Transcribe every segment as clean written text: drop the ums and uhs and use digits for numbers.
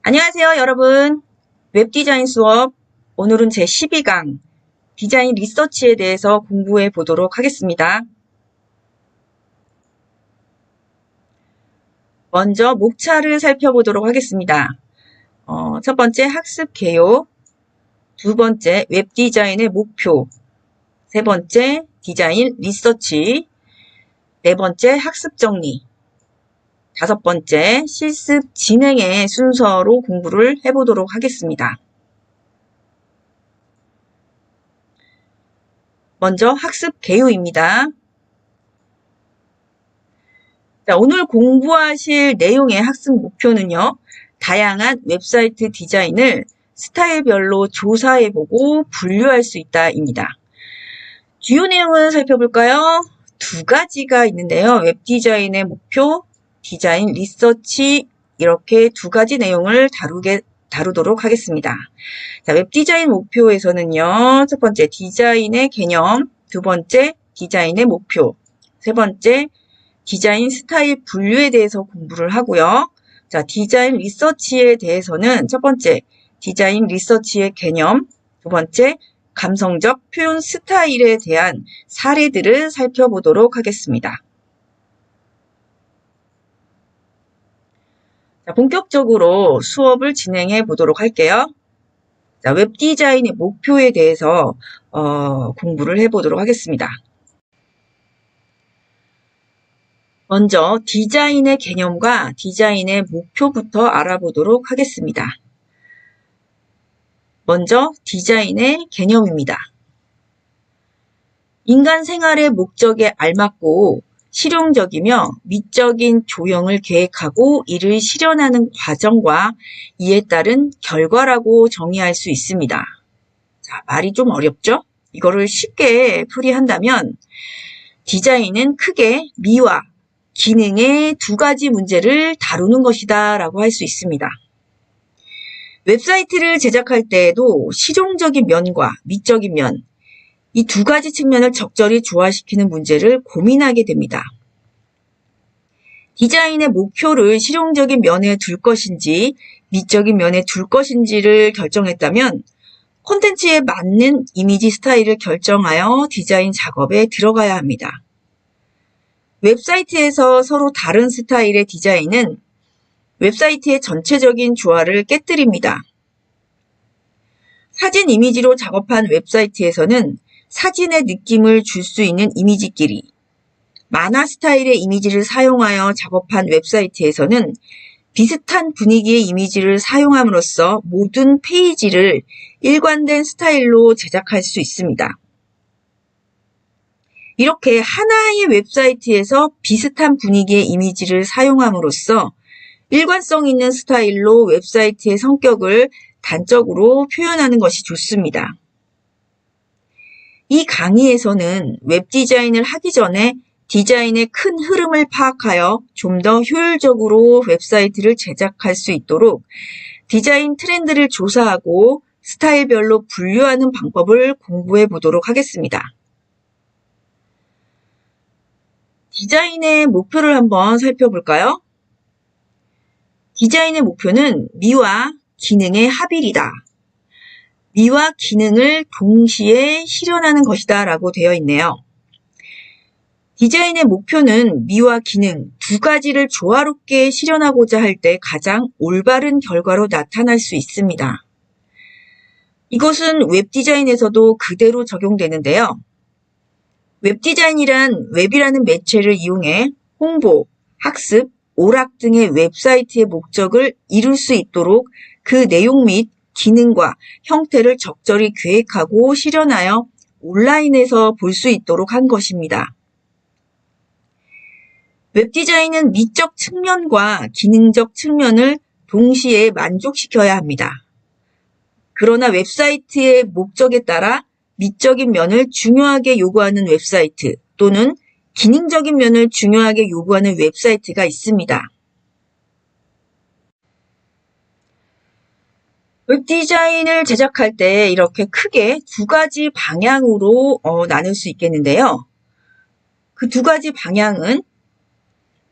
안녕하세요, 여러분. 웹디자인 수업, 오늘은 제 12강 디자인 리서치에 대해서 공부해 보도록 하겠습니다. 먼저 목차를 살펴보도록 하겠습니다. 첫 번째 학습 개요, 두 번째 웹디자인의 목표, 세 번째 디자인 리서치, 네 번째 학습 정리, 다섯 번째 실습 진행의 순서로 공부를 해보도록 하겠습니다. 먼저 학습 개요입니다. 자, 오늘 공부하실 내용의 학습 목표는요. 다양한 웹사이트 디자인을 스타일별로 조사해보고 분류할 수 있다입니다. 주요 내용은 살펴볼까요? 두 가지가 있는데요. 웹디자인의 목표, 디자인 리서치 이렇게 두 가지 내용을 다루도록 하겠습니다. 자, 웹디자인 목표에서는요. 첫 번째 디자인의 개념, 두 번째 디자인의 목표, 세 번째 디자인 스타일 분류에 대해서 공부를 하고요. 자, 디자인 리서치에 대해서는 첫 번째 디자인 리서치의 개념, 두 번째 감성적 표현 스타일에 대한 사례들을 살펴보도록 하겠습니다. 자, 본격적으로 수업을 진행해 보도록 할게요. 자, 웹디자인의 목표에 대해서 공부를 해보도록 하겠습니다. 먼저 디자인의 개념과 디자인의 목표부터 알아보도록 하겠습니다. 먼저 디자인의 개념입니다. 인간 생활의 목적에 알맞고 실용적이며 미적인 조형을 계획하고 이를 실현하는 과정과 이에 따른 결과라고 정의할 수 있습니다. 자, 말이 좀 어렵죠? 이거를 쉽게 풀이한다면 디자인은 크게 미와 기능의 두 가지 문제를 다루는 것이다 라고 할 수 있습니다. 웹사이트를 제작할 때에도 실용적인 면과 미적인 면, 이 두 가지 측면을 적절히 조화시키는 문제를 고민하게 됩니다. 디자인의 목표를 실용적인 면에 둘 것인지 미적인 면에 둘 것인지를 결정했다면 콘텐츠에 맞는 이미지 스타일을 결정하여 디자인 작업에 들어가야 합니다. 웹사이트에서 서로 다른 스타일의 디자인은 웹사이트의 전체적인 조화를 깨뜨립니다. 사진 이미지로 작업한 웹사이트에서는 사진의 느낌을 줄 수 있는 이미지끼리, 만화 스타일의 이미지를 사용하여 작업한 웹사이트에서는 비슷한 분위기의 이미지를 사용함으로써 모든 페이지를 일관된 스타일로 제작할 수 있습니다. 이렇게 하나의 웹사이트에서 비슷한 분위기의 이미지를 사용함으로써 일관성 있는 스타일로 웹사이트의 성격을 단적으로 표현하는 것이 좋습니다. 이 강의에서는 웹디자인을 하기 전에 디자인의 큰 흐름을 파악하여 좀 더 효율적으로 웹사이트를 제작할 수 있도록 디자인 트렌드를 조사하고 스타일별로 분류하는 방법을 공부해 보도록 하겠습니다. 디자인의 목표를 한번 살펴볼까요? 디자인의 목표는 미와 기능의 합일이다. 미와 기능을 동시에 실현하는 것이다 라고 되어 있네요. 디자인의 목표는 미와 기능 두 가지를 조화롭게 실현하고자 할 때 가장 올바른 결과로 나타날 수 있습니다. 이것은 웹디자인에서도 그대로 적용되는데요. 웹디자인이란 웹이라는 매체를 이용해 홍보, 학습, 오락 등의 웹사이트의 목적을 이룰 수 있도록 그 내용 및 기능과 형태를 적절히 계획하고 실현하여 온라인에서 볼 수 있도록 한 것입니다. 웹디자인은 미적 측면과 기능적 측면을 동시에 만족시켜야 합니다. 그러나 웹사이트의 목적에 따라 미적인 면을 중요하게 요구하는 웹사이트 또는 기능적인 면을 중요하게 요구하는 웹사이트가 있습니다. 웹디자인을 제작할 때 이렇게 크게 두 가지 방향으로 나눌 수 있겠는데요. 그 두 가지 방향은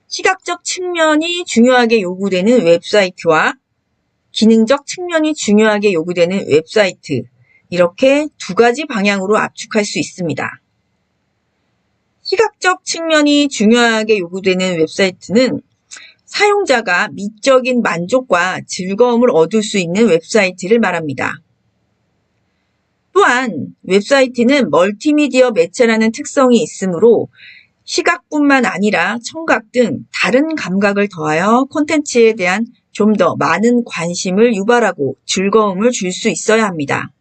시각적 측면이 중요하게 요구되는 웹사이트와 기능적 측면이 중요하게 요구되는 웹사이트, 이렇게 두 가지 방향으로 압축할 수 있습니다. 시각적 측면이 중요하게 요구되는 웹사이트는 사용자가 미적인 만족과 즐거움을 얻을 수 있는 웹사이트를 말합니다. 또한 웹사이트는 멀티미디어 매체라는 특성이 있으므로 시각뿐만 아니라 청각 등 다른 감각을 더하여 콘텐츠에 대한 좀 더 많은 관심을 유발하고 즐거움을 줄 수 있어야 합니다.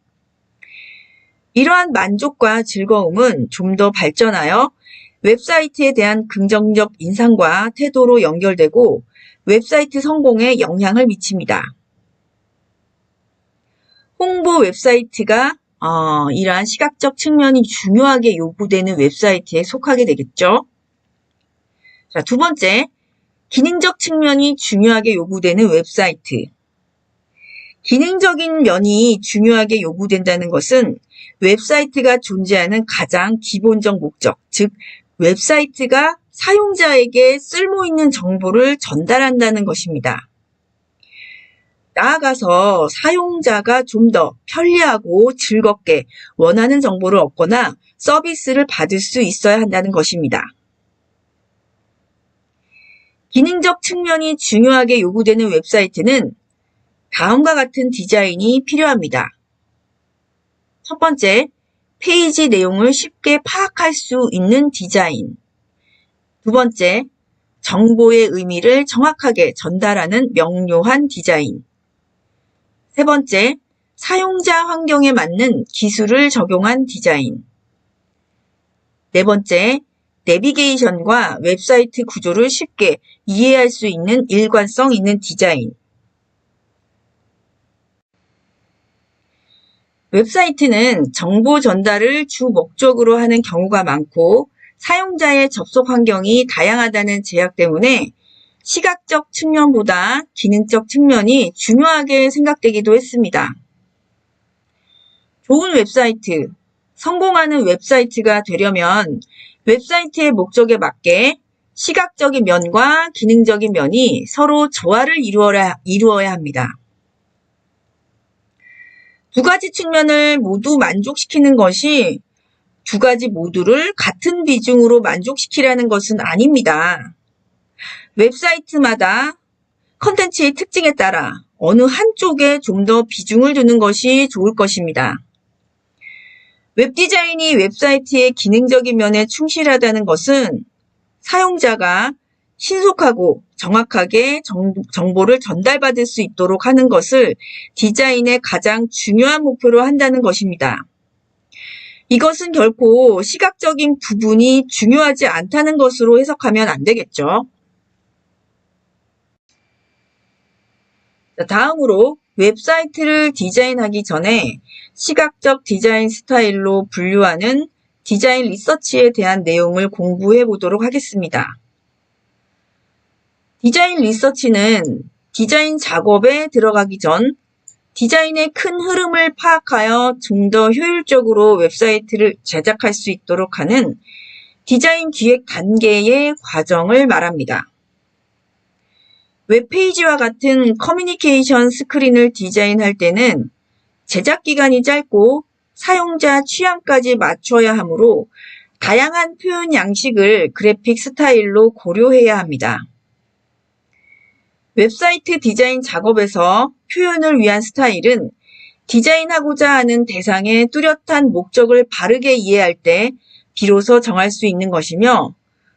이러한 만족과 즐거움은 좀 더 발전하여 웹사이트에 대한 긍정적 인상과 태도로 연결되고 웹사이트 성공에 영향을 미칩니다. 홍보 웹사이트가 이러한 시각적 측면이 중요하게 요구되는 웹사이트에 속하게 되겠죠. 자, 두 번째, 기능적 측면이 중요하게 요구되는 웹사이트. 기능적인 면이 중요하게 요구된다는 것은 웹사이트가 존재하는 가장 기본적 목적, 즉 웹사이트가 사용자에게 쓸모있는 정보를 전달한다는 것입니다. 나아가서 사용자가 좀 더 편리하고 즐겁게 원하는 정보를 얻거나 서비스를 받을 수 있어야 한다는 것입니다. 기능적 측면이 중요하게 요구되는 웹사이트는 다음과 같은 디자인이 필요합니다. 첫 번째, 페이지 내용을 쉽게 파악할 수 있는 디자인. 두 번째, 정보의 의미를 정확하게 전달하는 명료한 디자인. 세 번째, 사용자 환경에 맞는 기술을 적용한 디자인. 네 번째, 내비게이션과 웹사이트 구조를 쉽게 이해할 수 있는 일관성 있는 디자인. 웹사이트는 정보 전달을 주 목적으로 하는 경우가 많고 사용자의 접속 환경이 다양하다는 제약 때문에 시각적 측면보다 기능적 측면이 중요하게 생각되기도 했습니다. 좋은 웹사이트, 성공하는 웹사이트가 되려면 웹사이트의 목적에 맞게 시각적인 면과 기능적인 면이 서로 조화를 이루어야 합니다. 두 가지 측면을 모두 만족시키는 것이 두 가지 모두를 같은 비중으로 만족시키라는 것은 아닙니다. 웹사이트마다 컨텐츠의 특징에 따라 어느 한쪽에 좀 더 비중을 두는 것이 좋을 것입니다. 웹디자인이 웹사이트의 기능적인 면에 충실하다는 것은 사용자가 신속하고 정확하게 정보를 전달받을 수 있도록 하는 것을 디자인의 가장 중요한 목표로 한다는 것입니다. 이것은 결코 시각적인 부분이 중요하지 않다는 것으로 해석하면 안 되겠죠. 다음으로 웹사이트를 디자인하기 전에 시각적 디자인 스타일로 분류하는 디자인 리서치에 대한 내용을 공부해 보도록 하겠습니다. 디자인 리서치는 디자인 작업에 들어가기 전 디자인의 큰 흐름을 파악하여 좀 더 효율적으로 웹사이트를 제작할 수 있도록 하는 디자인 기획 단계의 과정을 말합니다. 웹페이지와 같은 커뮤니케이션 스크린을 디자인할 때는 제작 기간이 짧고 사용자 취향까지 맞춰야 하므로 다양한 표현 양식을 그래픽 스타일로 고려해야 합니다. 웹사이트 디자인 작업에서 표현을 위한 스타일은 디자인하고자 하는 대상의 뚜렷한 목적을 바르게 이해할 때 비로소 정할 수 있는 것이며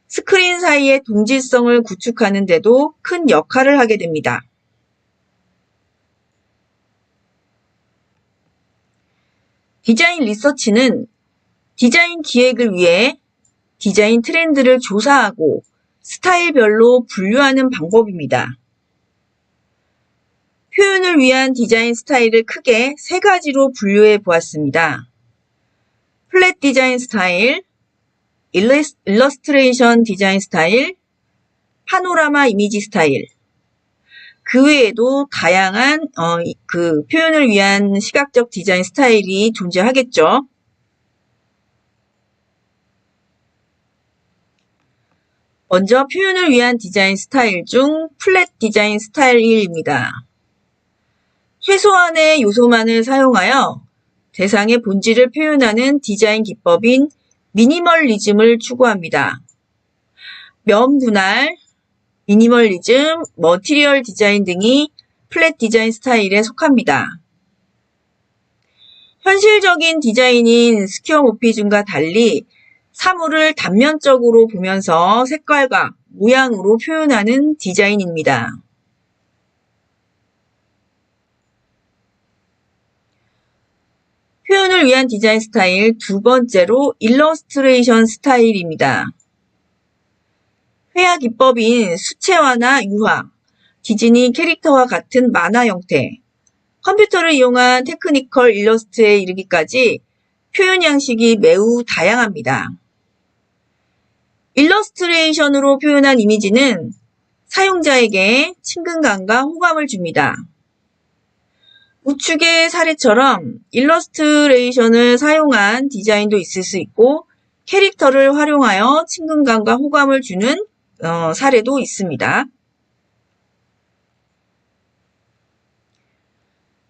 스크린 사이의 동질성을 구축하는 데도 큰 역할을 하게 됩니다. 디자인 리서치는 디자인 기획을 위해 디자인 트렌드를 조사하고 스타일별로 분류하는 방법입니다. 표현을 위한 디자인 스타일을 크게 세 가지로 분류해 보았습니다. 플랫 디자인 스타일, 일러스트레이션 디자인 스타일, 파노라마 이미지 스타일. 그 외에도 다양한 표현을 위한 시각적 디자인 스타일이 존재하겠죠. 먼저 표현을 위한 디자인 스타일 중 플랫 디자인 스타일입니다. 최소한의 요소만을 사용하여 대상의 본질을 표현하는 디자인 기법인 미니멀리즘을 추구합니다. 면 분할, 미니멀리즘, 머티리얼 디자인 등이 플랫 디자인 스타일에 속합니다. 현실적인 디자인인 스퀘어모피즘과 달리 사물을 단면적으로 보면서 색깔과 모양으로 표현하는 디자인입니다. 표현을 위한 디자인 스타일 두 번째로 일러스트레이션 스타일입니다. 회화 기법인 수채화나 유화, 디즈니 캐릭터와 같은 만화 형태, 컴퓨터를 이용한 테크니컬 일러스트에 이르기까지 표현 양식이 매우 다양합니다. 일러스트레이션으로 표현한 이미지는 사용자에게 친근감과 호감을 줍니다. 우측의 사례처럼 일러스트레이션을 사용한 디자인도 있을 수 있고 캐릭터를 활용하여 친근감과 호감을 주는 사례도 있습니다.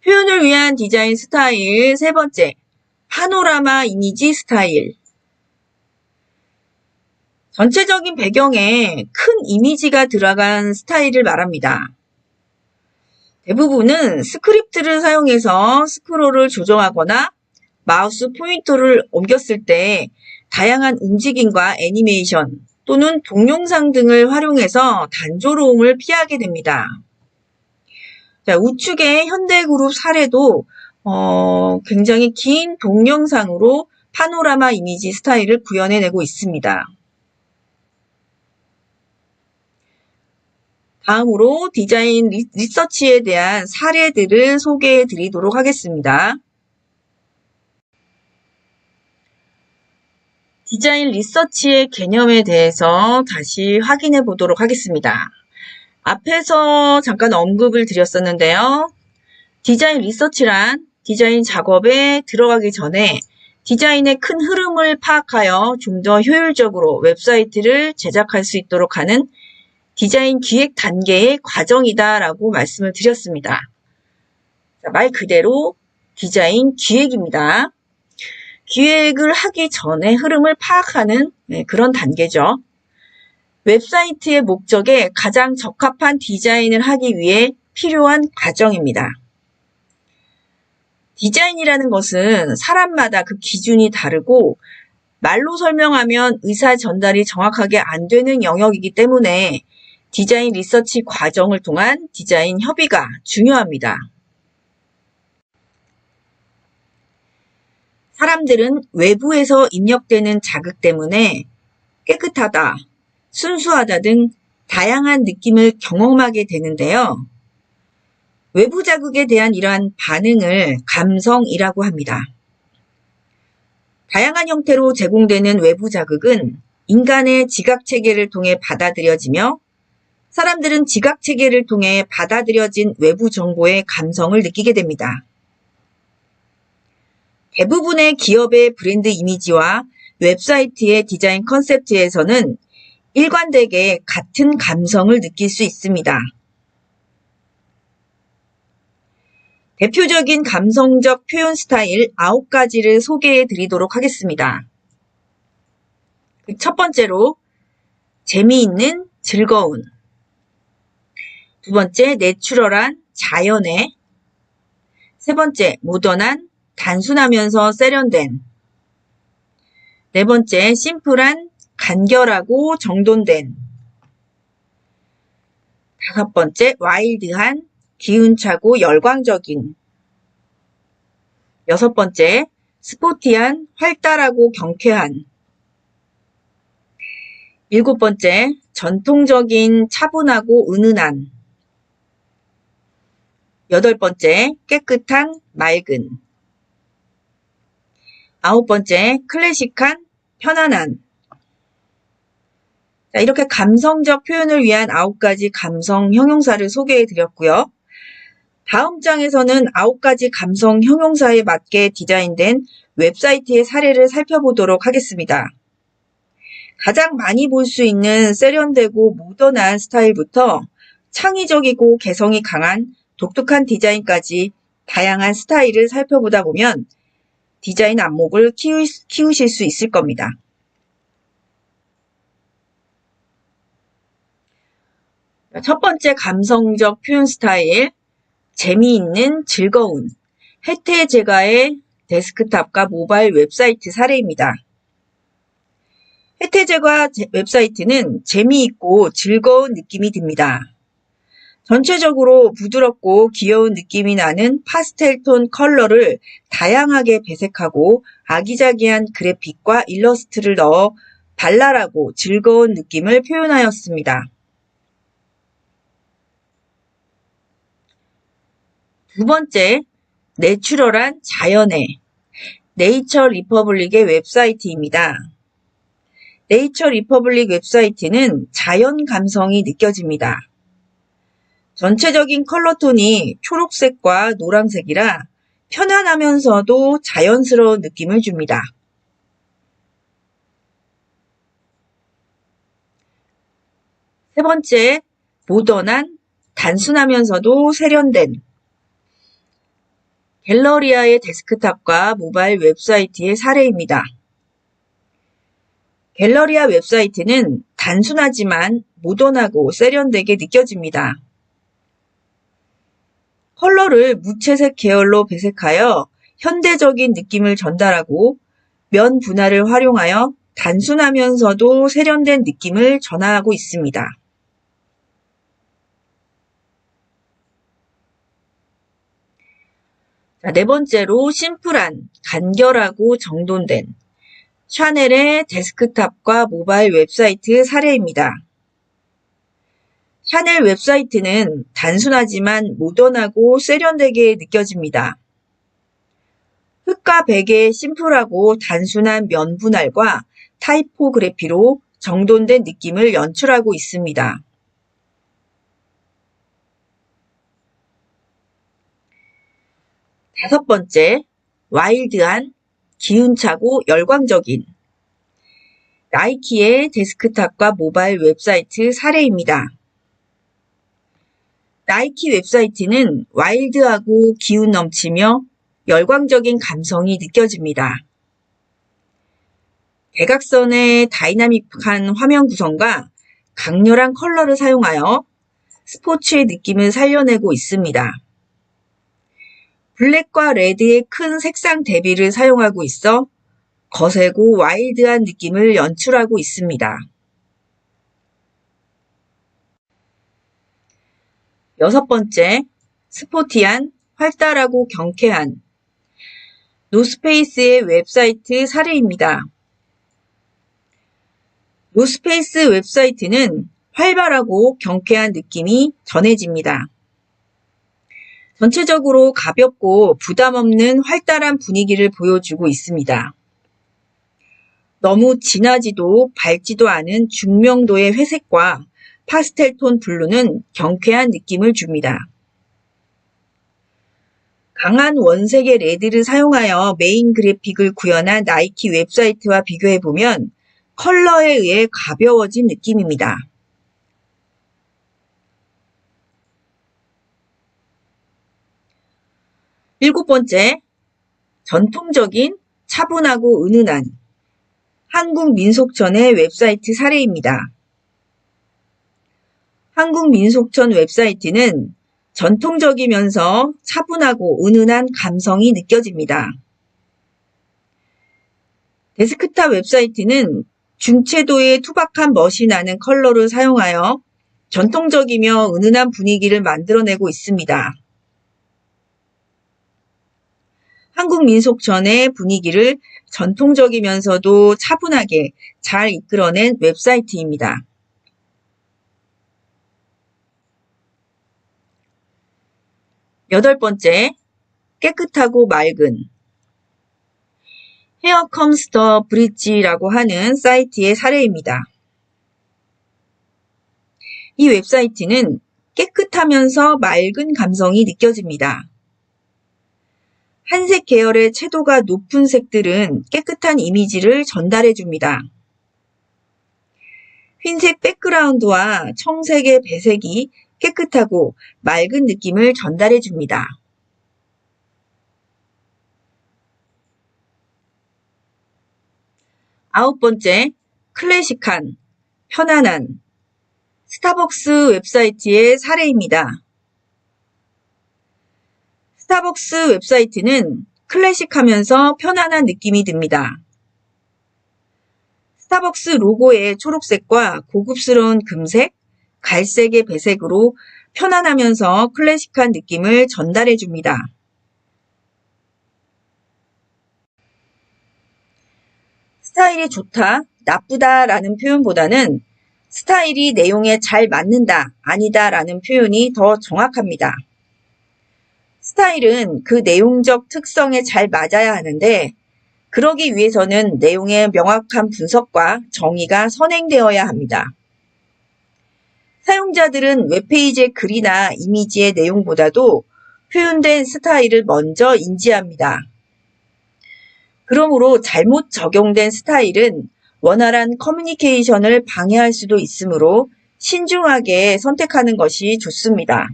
표현을 위한 디자인 스타일 세 번째, 파노라마 이미지 스타일. 전체적인 배경에 큰 이미지가 들어간 스타일을 말합니다. 대부분은 스크립트를 사용해서 스크롤을 조정하거나 마우스 포인터를 옮겼을 때 다양한 움직임과 애니메이션 또는 동영상 등을 활용해서 단조로움을 피하게 됩니다. 자, 우측의 현대그룹 사례도 굉장히 긴 동영상으로 파노라마 이미지 스타일을 구현해내고 있습니다. 다음으로 디자인 리서치에 대한 사례들을 소개해 드리도록 하겠습니다. 디자인 리서치의 개념에 대해서 다시 확인해 보도록 하겠습니다. 앞에서 잠깐 언급을 드렸었는데요. 디자인 리서치란 디자인 작업에 들어가기 전에 디자인의 큰 흐름을 파악하여 좀 더 효율적으로 웹사이트를 제작할 수 있도록 하는 디자인 기획 단계의 과정이다라고 말씀을 드렸습니다. 말 그대로 디자인 기획입니다. 기획을 하기 전에 흐름을 파악하는 그런 단계죠. 웹사이트의 목적에 가장 적합한 디자인을 하기 위해 필요한 과정입니다. 디자인이라는 것은 사람마다 그 기준이 다르고 말로 설명하면 의사 전달이 정확하게 안 되는 영역이기 때문에 디자인 리서치 과정을 통한 디자인 협의가 중요합니다. 사람들은 외부에서 입력되는 자극 때문에 깨끗하다, 순수하다 등 다양한 느낌을 경험하게 되는데요. 외부 자극에 대한 이러한 반응을 감성이라고 합니다. 다양한 형태로 제공되는 외부 자극은 인간의 지각체계를 통해 받아들여지며 사람들은 지각체계를 통해 받아들여진 외부 정보의 감성을 느끼게 됩니다. 대부분의 기업의 브랜드 이미지와 웹사이트의 디자인 컨셉트에서는 일관되게 같은 감성을 느낄 수 있습니다. 대표적인 감성적 표현 스타일 9가지를 소개해 드리도록 하겠습니다. 첫 번째로 재미있는, 즐거운. 두 번째, 내추럴한, 자연의. 세 번째, 모던한, 단순하면서 세련된. 네 번째, 심플한, 간결하고 정돈된. 다섯 번째, 와일드한, 기운차고 열광적인. 여섯 번째, 스포티한, 활달하고 경쾌한. 일곱 번째, 전통적인, 차분하고 은은한. 여덟 번째, 깨끗한, 맑은. 아홉 번째, 클래식한, 편안한. 자, 이렇게 감성적 표현을 위한 9가지 감성 형용사를 소개해 드렸고요. 다음 장에서는 9가지 감성 형용사에 맞게 디자인된 웹사이트의 사례를 살펴보도록 하겠습니다. 가장 많이 볼 수 있는 세련되고 모던한 스타일부터 창의적이고 개성이 강한 독특한 디자인까지 다양한 스타일을 살펴보다 보면 디자인 안목을 키우실 수 있을 겁니다. 첫 번째 감성적 표현 스타일, 재미있는 즐거운, 혜태제과의 데스크탑과 모바일 웹사이트 사례입니다. 혜태제과 웹사이트는 재미있고 즐거운 느낌이 듭니다. 전체적으로 부드럽고 귀여운 느낌이 나는 파스텔톤 컬러를 다양하게 배색하고 아기자기한 그래픽과 일러스트를 넣어 발랄하고 즐거운 느낌을 표현하였습니다. 두 번째, 내추럴한 자연의 네이처 리퍼블릭의 웹사이트입니다. 네이처 리퍼블릭 웹사이트는 자연 감성이 느껴집니다. 전체적인 컬러톤이 초록색과 노란색이라 편안하면서도 자연스러운 느낌을 줍니다. 세 번째, 모던한, 단순하면서도 세련된 갤러리아의 데스크탑과 모바일 웹사이트의 사례입니다. 갤러리아 웹사이트는 단순하지만 모던하고 세련되게 느껴집니다. 컬러를 무채색 계열로 배색하여 현대적인 느낌을 전달하고 면 분할을 활용하여 단순하면서도 세련된 느낌을 전하고 있습니다. 네 번째로 심플한, 간결하고 정돈된 샤넬의 데스크탑과 모바일 웹사이트 사례입니다. 샤넬 웹사이트는 단순하지만 모던하고 세련되게 느껴집니다. 흑과 백의 심플하고 단순한 면 분할과 타이포그래피로 정돈된 느낌을 연출하고 있습니다. 다섯 번째, 와일드한, 기운차고 열광적인 나이키의 데스크탑과 모바일 웹사이트 사례입니다. 나이키 웹사이트는 와일드하고 기운 넘치며 열광적인 감성이 느껴집니다. 대각선의 다이나믹한 화면 구성과 강렬한 컬러를 사용하여 스포츠의 느낌을 살려내고 있습니다. 블랙과 레드의 큰 색상 대비를 사용하고 있어 거세고 와일드한 느낌을 연출하고 있습니다. 여섯 번째, 스포티한, 활달하고 경쾌한 노스페이스의 웹사이트 사례입니다. 노스페이스 웹사이트는 활발하고 경쾌한 느낌이 전해집니다. 전체적으로 가볍고 부담 없는 활달한 분위기를 보여주고 있습니다. 너무 진하지도 밝지도 않은 중명도의 회색과 파스텔톤 블루는 경쾌한 느낌을 줍니다. 강한 원색의 레드를 사용하여 메인 그래픽을 구현한 나이키 웹사이트와 비교해보면 컬러에 의해 가벼워진 느낌입니다. 일곱 번째, 전통적인 차분하고 은은한 한국민속촌의 웹사이트 사례입니다. 한국민속촌 웹사이트는 전통적이면서 차분하고 은은한 감성이 느껴집니다. 데스크탑 웹사이트는 중채도의 투박한 멋이 나는 컬러를 사용하여 전통적이며 은은한 분위기를 만들어내고 있습니다. 한국민속촌의 분위기를 전통적이면서도 차분하게 잘 이끌어낸 웹사이트입니다. 여덟 번째, 깨끗하고 맑은 헤어컴스터 브릿지라고 하는 사이트의 사례입니다. 이 웹사이트는 깨끗하면서 맑은 감성이 느껴집니다. 한색 계열의 채도가 높은 색들은 깨끗한 이미지를 전달해줍니다. 흰색 백그라운드와 청색의 배색이 깨끗하고 맑은 느낌을 전달해줍니다. 9번째, 클래식한, 편안한, 스타벅스 웹사이트의 사례입니다. 스타벅스 웹사이트는 클래식하면서 편안한 느낌이 듭니다. 스타벅스 로고의 초록색과 고급스러운 금색, 갈색의 배색으로 편안하면서 클래식한 느낌을 전달해 줍니다. 스타일이 좋다, 나쁘다 라는 표현보다는 스타일이 내용에 잘 맞는다, 아니다 라는 표현이 더 정확합니다. 스타일은 그 내용적 특성에 잘 맞아야 하는데 그러기 위해서는 내용의 명확한 분석과 정의가 선행되어야 합니다. 사용자들은 웹페이지의 글이나 이미지의 내용보다도 표현된 스타일을 먼저 인지합니다. 그러므로 잘못 적용된 스타일은 원활한 커뮤니케이션을 방해할 수도 있으므로 신중하게 선택하는 것이 좋습니다.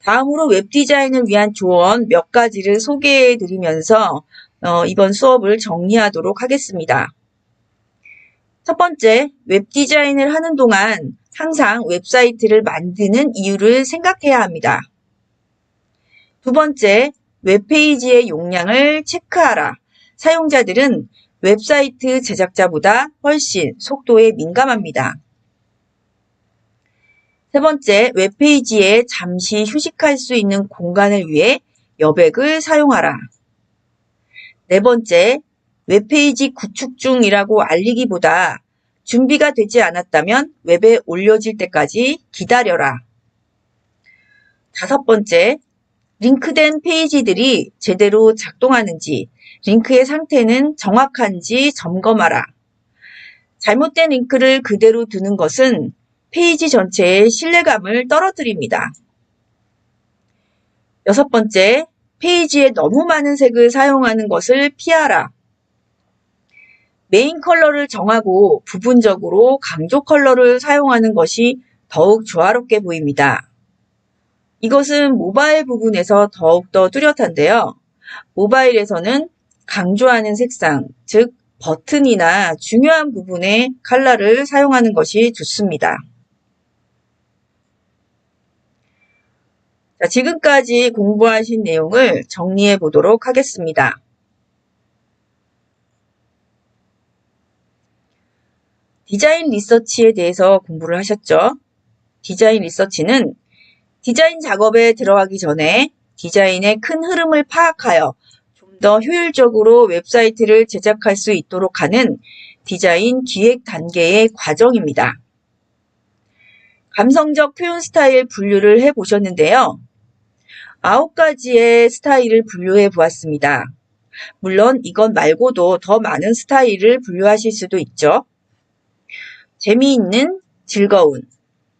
다음으로 웹디자인을 위한 조언 몇 가지를 소개해 드리면서 이번 수업을 정리하도록 하겠습니다. 첫 번째, 웹디자인을 하는 동안 항상 웹사이트를 만드는 이유를 생각해야 합니다. 두 번째, 웹페이지의 용량을 체크하라. 사용자들은 웹사이트 제작자보다 훨씬 속도에 민감합니다. 세 번째, 웹페이지에 잠시 휴식할 수 있는 공간을 위해 여백을 사용하라. 네 번째, 웹페이지 구축 중이라고 알리기보다 준비가 되지 않았다면 웹에 올려질 때까지 기다려라. 다섯 번째, 링크된 페이지들이 제대로 작동하는지, 링크의 상태는 정확한지 점검하라. 잘못된 링크를 그대로 두는 것은 페이지 전체의 신뢰감을 떨어뜨립니다. 여섯 번째, 페이지에 너무 많은 색을 사용하는 것을 피하라. 메인 컬러를 정하고 부분적으로 강조 컬러를 사용하는 것이 더욱 조화롭게 보입니다. 이것은 모바일 부분에서 더욱더 뚜렷한데요. 모바일에서는 강조하는 색상, 즉 버튼이나 중요한 부분에 컬러를 사용하는 것이 좋습니다. 자, 지금까지 공부하신 내용을 정리해 보도록 하겠습니다. 디자인 리서치에 대해서 공부를 하셨죠? 디자인 리서치는 디자인 작업에 들어가기 전에 디자인의 큰 흐름을 파악하여 좀 더 효율적으로 웹사이트를 제작할 수 있도록 하는 디자인 기획 단계의 과정입니다. 감성적 표현 스타일 분류를 해보셨는데요. 9가지의 스타일을 분류해 보았습니다. 물론 이것 말고도 더 많은 스타일을 분류하실 수도 있죠. 재미있는, 즐거운,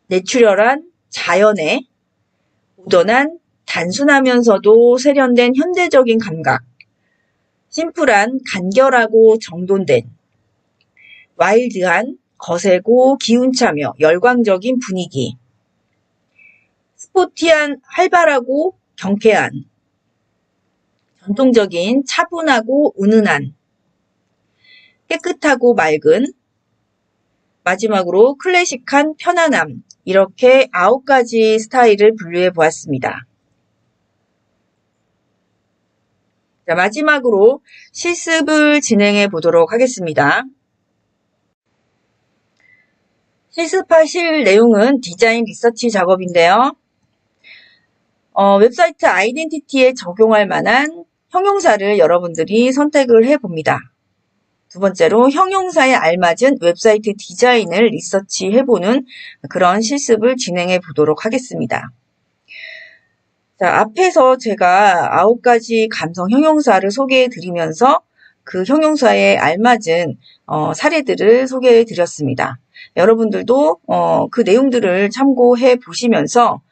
내추럴한, 자연의, 모던한, 단순하면서도 세련된 현대적인 감각, 심플한, 간결하고 정돈된, 와일드한, 거세고 기운차며 열광적인 분위기, 스포티한, 활발하고 경쾌한, 전통적인, 차분하고 은은한, 깨끗하고 맑은, 마지막으로 클래식한 편안함, 이렇게 9가지 스타일을 분류해 보았습니다. 자, 마지막으로 실습을 진행해 보도록 하겠습니다. 실습하실 내용은 디자인 리서치 작업인데요. 웹사이트 아이덴티티에 적용할 만한 형용사를 여러분들이 선택을 해봅니다. 두 번째로 형용사에 알맞은 웹사이트 디자인을 리서치해보는 그런 실습을 진행해 보도록 하겠습니다. 자, 앞에서 제가 9가지 감성 형용사를 소개해 드리면서 그 형용사에 알맞은 사례들을 소개해 드렸습니다. 여러분들도 그 내용들을 참고해 보시면서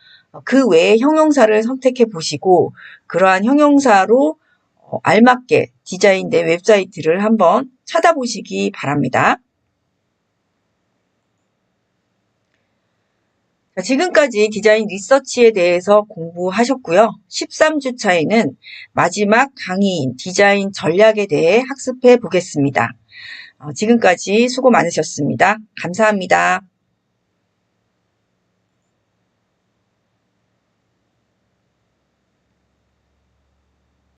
그 외의 형용사를 선택해 보시고 그러한 형용사로 알맞게 디자인된 웹사이트를 한번 찾아보시기 바랍니다. 자, 지금까지 디자인 리서치에 대해서 공부하셨고요. 13주차에는 마지막 강의인 디자인 전략에 대해 학습해 보겠습니다. 지금까지 수고 많으셨습니다. 감사합니다.